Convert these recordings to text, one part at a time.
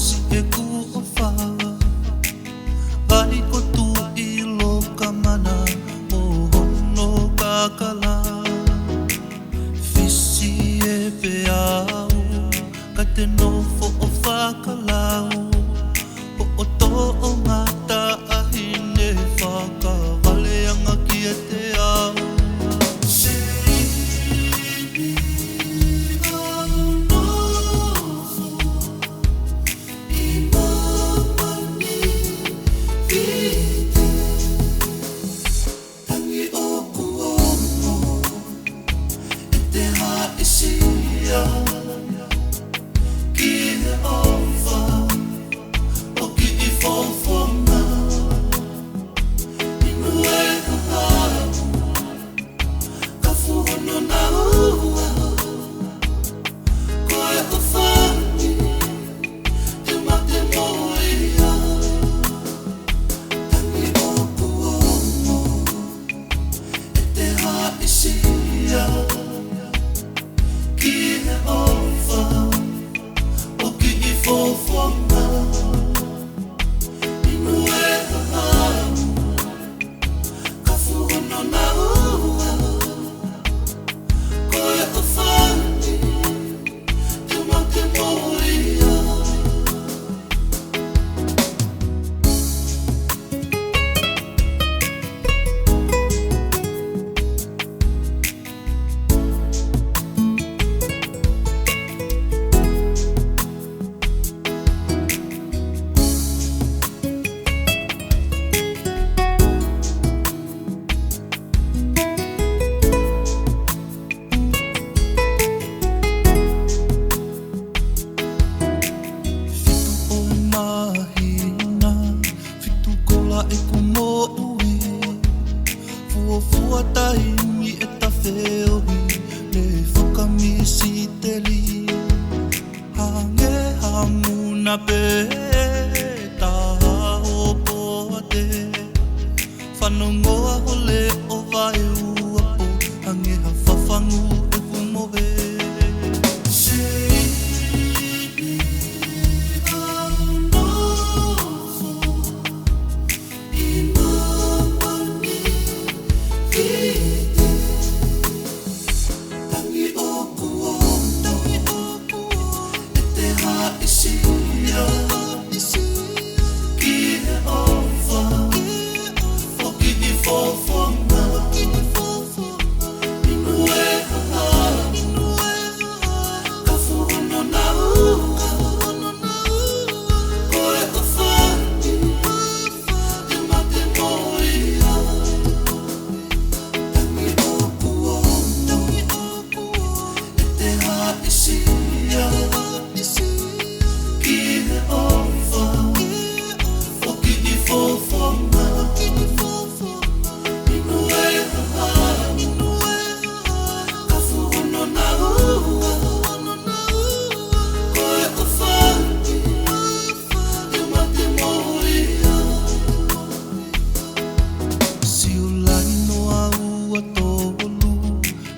si e ku o wha Vai ko tu I lo ka mana Mo hono ka kala Fisi e pe au Ka te nofo o whakalau Po o to o ngata ahine Whakawale anga ki e te au Fua taimi e ta whiohi Le whakamisi te li Hange hamuna pe Taha o poa te Whanongoa hole o vai ua po Hange ha whawhangu e kumohe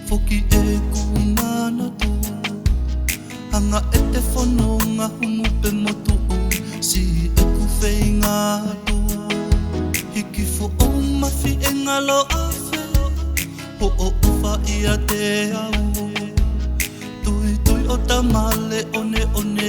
Foki e kunana tu Hanga e te whanonga hungu pe motu o Si e ku whainga tu Hiki fo o mawhi e ngalo awhe Ho o uwha ia te au Tui tui o tamale one one